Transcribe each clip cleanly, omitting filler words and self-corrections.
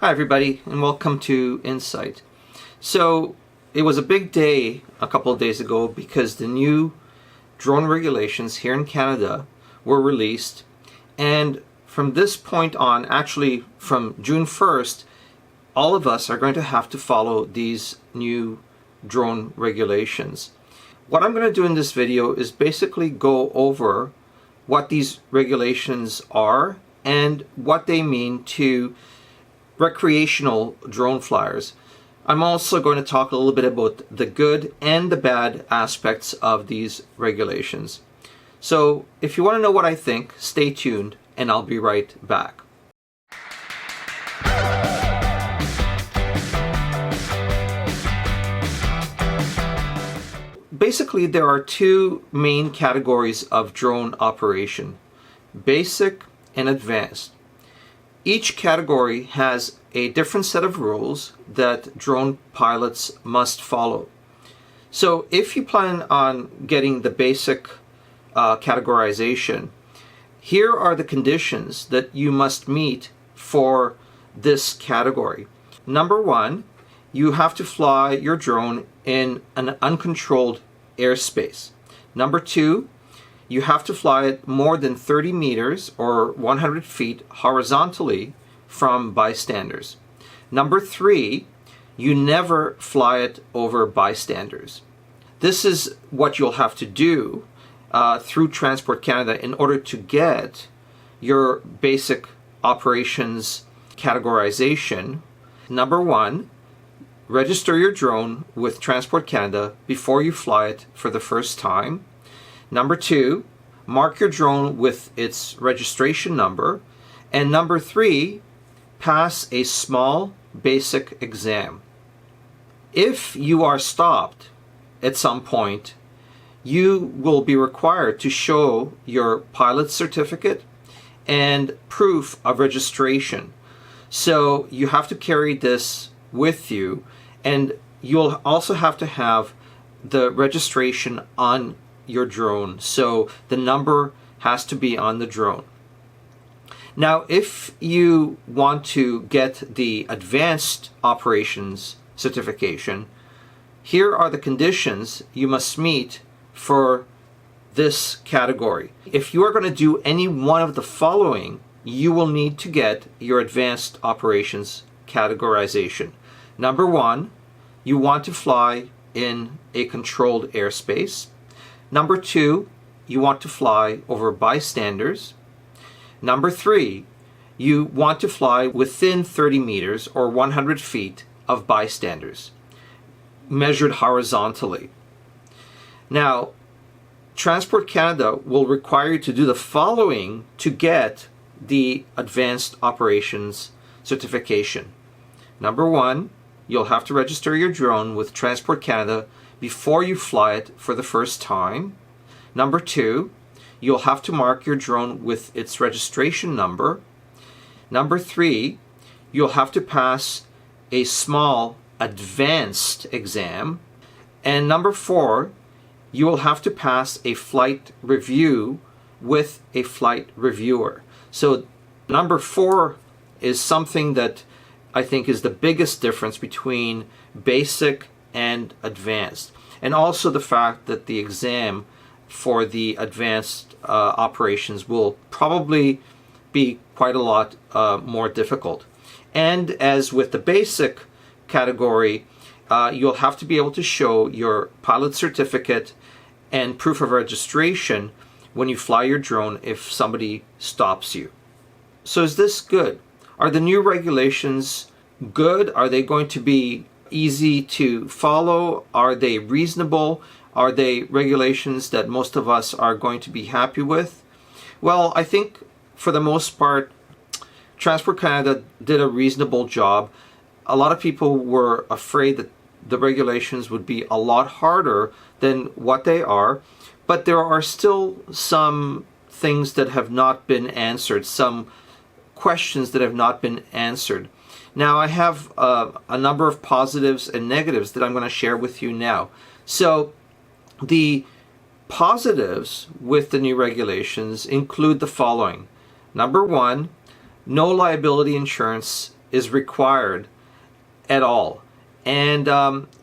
Hi everybody, and welcome to Insight. So it was a big day a couple of days ago because the new drone regulations here in Canada were released, and from this point on, actually from June 1st, all of us are going to have to follow these new drone regulations. What I'm going to do in this video is basically go over what these regulations are and what they mean to recreational drone flyers. I'm also going to talk a little bit about the good and the bad aspects of these regulations. So if you want to know what I think, stay tuned and I'll be right back. Basically, there are two main categories of drone operation: basic and advanced. Each category has a different set of rules that drone pilots must follow. So if you plan on getting the basic categorization, here are the conditions that you must meet for this category. Number one, you have to fly your drone in an uncontrolled airspace. Number two, you have to fly it more than 30 meters or 100 feet horizontally from bystanders. Number three, you never fly it over bystanders. This is what you'll have to do through Transport Canada in order to get your basic operations categorization. Number one, register your drone with Transport Canada before you fly it for the first time. Number two, mark your drone with its registration number. And number three, pass a small basic exam. If you are stopped at some point, you will be required to show your pilot certificate and proof of registration. So you have to carry this with you, and you'll also have to have the registration on your drone. So the number has to be on the drone. Now, if you want to get the advanced operations certification, here are the conditions you must meet for this category. If you are going to do any one of the following, you will need to get your advanced operations categorization. Number one, you want to fly in a controlled airspace. Number two, you want to fly over bystanders. Number three, you want to fly within 30 meters or 100 feet of bystanders, measured horizontally. Now, Transport Canada will require you to do the following to get the Advanced Operations Certification. Number one, you'll have to register your drone with Transport Canada before you fly it for the first time. Number two, you'll have to mark your drone with its registration number. Number three, you'll have to pass a small advanced exam. And number four, you will have to pass a flight review with a flight reviewer. So number four is something that I think is the biggest difference between basic and advanced, and also the fact that the exam for the advanced operations will probably be quite a lot more difficult. And as with the basic category, you'll have to be able to show your pilot certificate and proof of registration when you fly your drone if somebody stops you. So is this good? Are the new regulations good? Are they going to be easy to follow? Are they reasonable? Are they regulations that most of us are going to be happy with? Well, I think for the most part, Transport Canada did a reasonable job. A lot of people were afraid that the regulations would be a lot harder than what they are, but there are still some things that have not been answered, some questions that have not been answered. Now, I have a number of positives and negatives that I'm going to share with you now. So the positives with the new regulations include the following. Number one, no liability insurance is required at all. And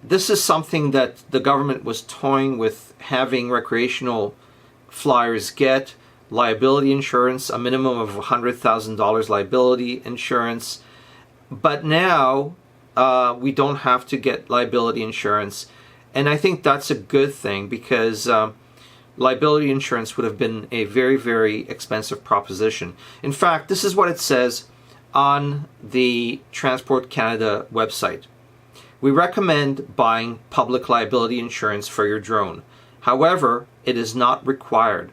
this is something that the government was toying with having recreational flyers get: liability insurance, a minimum of $100,000 liability insurance. But now we don't have to get liability insurance. And I think that's a good thing, because liability insurance would have been a very, very expensive proposition. In fact, this is what it says on the Transport Canada website. We recommend buying public liability insurance for your drone. However, it is not required.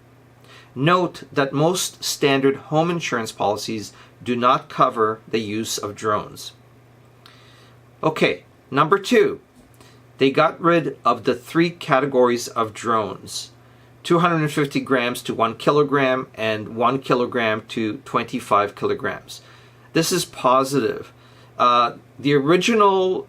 Note that most standard home insurance policies do not cover the use of drones. Okay, number 2. They got rid of the 3 categories of drones: 250 grams to 1 kilogram and 1 kilogram to 25 kilograms. This is positive. The original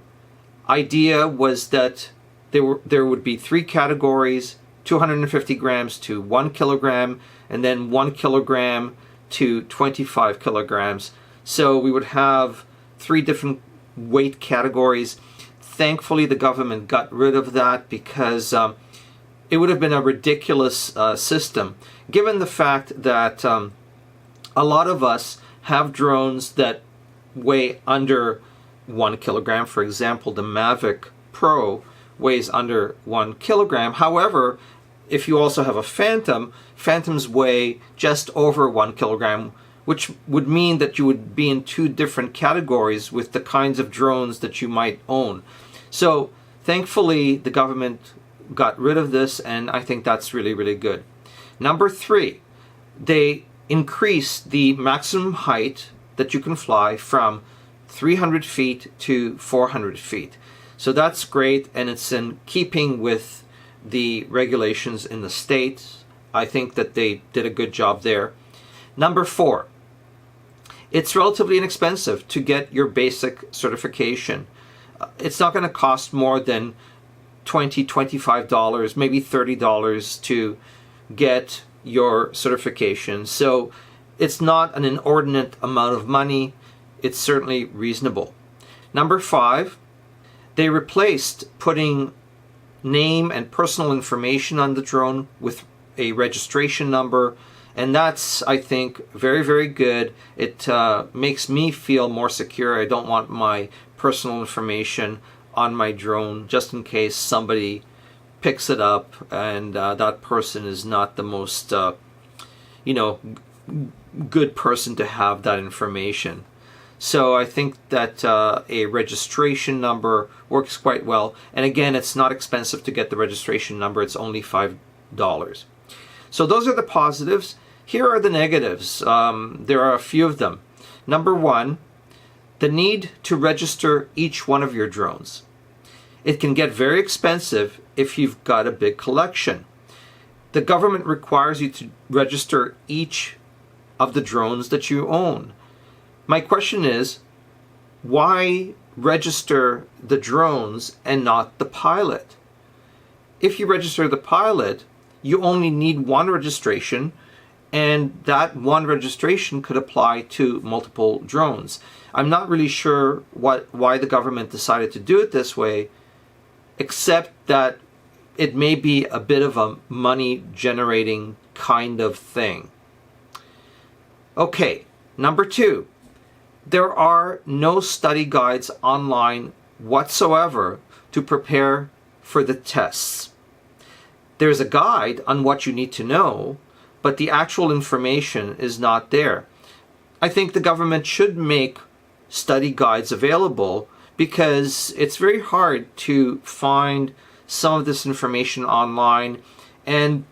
idea was that there would be 3 categories: 250 grams to 1 kilogram, and then 1 kilogram to 25 kilograms. So we would have 3 different weight categories. Thankfully, the government got rid of that, because it would have been a ridiculous system, given the fact that a lot of us have drones that weigh under 1 kilogram. For example, the Mavic Pro weighs under 1 kilogram. However, if you also have a Phantom, Phantoms weigh just over 1 kilogram, which would mean that you would be in 2 different categories with the kinds of drones that you might own. So thankfully, the government got rid of this, and I think that's really, really good. Number 3, they increased the maximum height that you can fly from 300 feet to 400 feet. So that's great, and it's in keeping with the regulations in the States. I think that they did a good job there. Number 4, it's relatively inexpensive to get your basic certification. It's not going to cost more than $20, $25, maybe $30 to get your certification. So it's not an inordinate amount of money. It's certainly reasonable. Number 5, they replaced putting name and personal information on the drone with a registration number. And that's, I think, very, very good. It makes me feel more secure. I don't want my personal information on my drone, just in case somebody picks it up and that person is not the most, good person to have that information. So I think that a registration number works quite well. And again, it's not expensive to get the registration number. It's only $5. So those are the positives. Here are the negatives. There are a few of them. Number 1, the need to register each one of your drones. It can get very expensive if you've got a big collection. The government requires you to register each of the drones that you own. My question is, why register the drones and not the pilot? If you register the pilot, you only need 1 registration, and that 1 registration could apply to multiple drones. I'm not really sure why the government decided to do it this way, except that it may be a bit of a money generating kind of thing. Okay, number 2, there are no study guides online whatsoever to prepare for the tests. There's a guide on what you need to know, but the actual information is not there. I think the government should make study guides available, because it's very hard to find some of this information online, and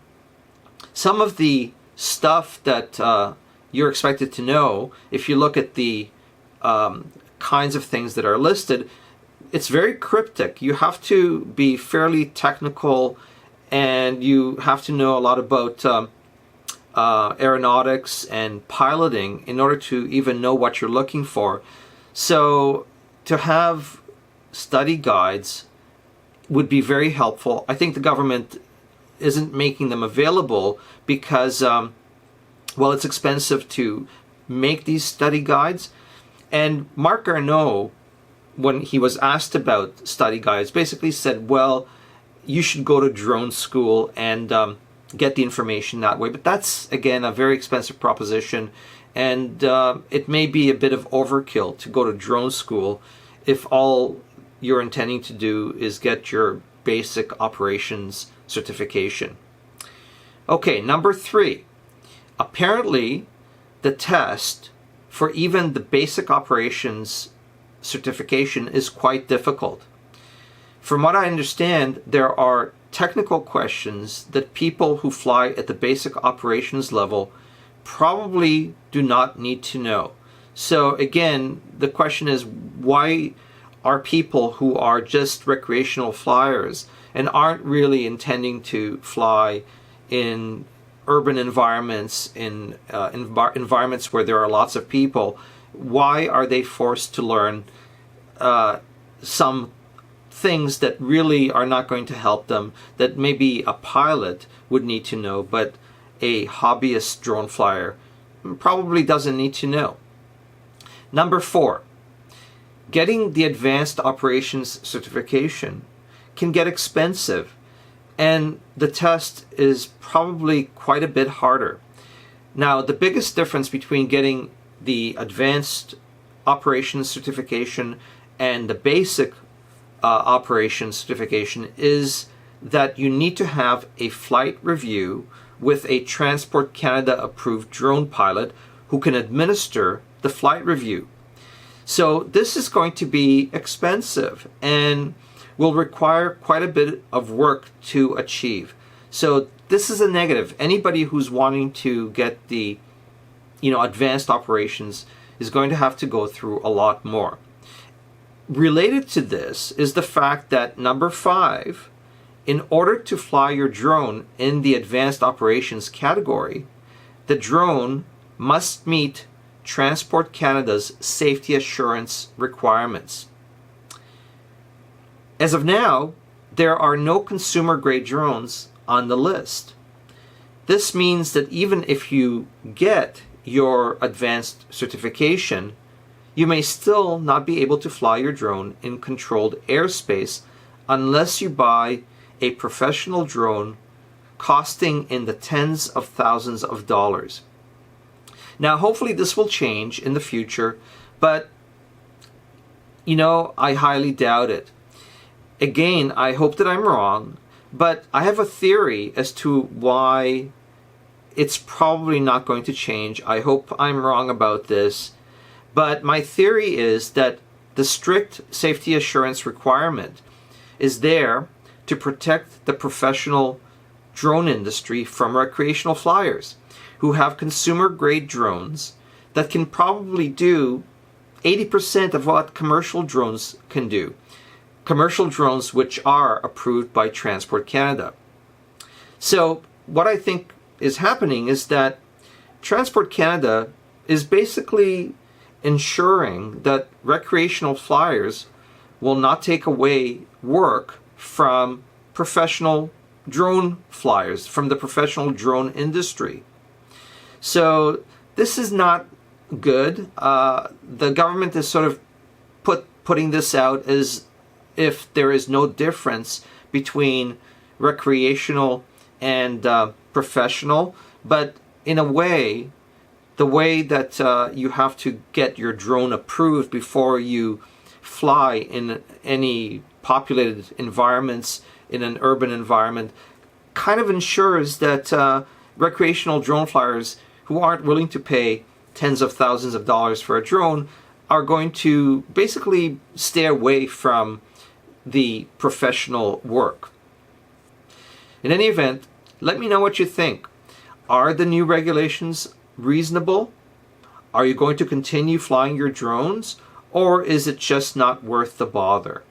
some of the stuff that you're expected to know, if you look at the kinds of things that are listed, it's very cryptic. You have to be fairly technical, and you have to know a lot about aeronautics and piloting in order to even know what you're looking for. So to have study guides would be very helpful. I think the government isn't making them available because, well, it's expensive to make these study guides. And Marc Garneau, when he was asked about study guides, basically said, well, you should go to drone school and get the information that way. But that's, again, a very expensive proposition, and it may be a bit of overkill to go to drone school if all you're intending to do is get your basic operations certification. Okay, number 3. Apparently, the test for even the basic operations certification is quite difficult. From what I understand, there are technical questions that people who fly at the basic operations level probably do not need to know. So again, the question is, why are people who are just recreational flyers and aren't really intending to fly in urban environments, in environments where there are lots of people, why are they forced to learn some things that really are not going to help them, that maybe a pilot would need to know, but a hobbyist drone flyer probably doesn't need to know? Number 4, getting the advanced operations certification can get expensive, and the test is probably quite a bit harder. Now, the biggest difference between getting the advanced operations certification and the basic operations certification is that you need to have a flight review with a Transport Canada approved drone pilot who can administer the flight review. So this is going to be expensive and will require quite a bit of work to achieve. So this is a negative. Anybody who's wanting to get the advanced operations is going to have to go through a lot more. Related to this is the fact that number 5, in order to fly your drone in the advanced operations category, the drone must meet Transport Canada's safety assurance requirements. As of now, there are no consumer-grade drones on the list. This means that even if you get your advanced certification, you may still not be able to fly your drone in controlled airspace unless you buy a professional drone costing in the tens of thousands of dollars. Now, hopefully this will change in the future, but I highly doubt it. Again, I hope that I'm wrong, but I have a theory as to why it's probably not going to change. I hope I'm wrong about this, but my theory is that the strict safety assurance requirement is there to protect the professional drone industry from recreational flyers who have consumer-grade drones that can probably do 80% of what commercial drones can do. Commercial drones which are approved by Transport Canada. So what I think is happening is that Transport Canada is basically ensuring that recreational flyers will not take away work from professional drone flyers, from the professional drone industry. So this is not good. The government is sort of putting this out as if there is no difference between recreational and professional, but in a way, the way that you have to get your drone approved before you fly in any populated environments, in an urban environment, kind of ensures that recreational drone flyers who aren't willing to pay tens of thousands of dollars for a drone are going to basically stay away from the professional work. In any event, let me know what you think. Are the new regulations reasonable? Are you going to continue flying your drones, or is it just not worth the bother?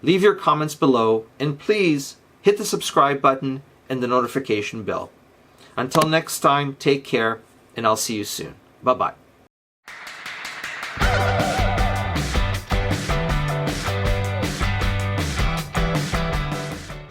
Leave your comments below, and please hit the subscribe button and the notification bell. Until next time, take care, and I'll see you soon. Bye-bye.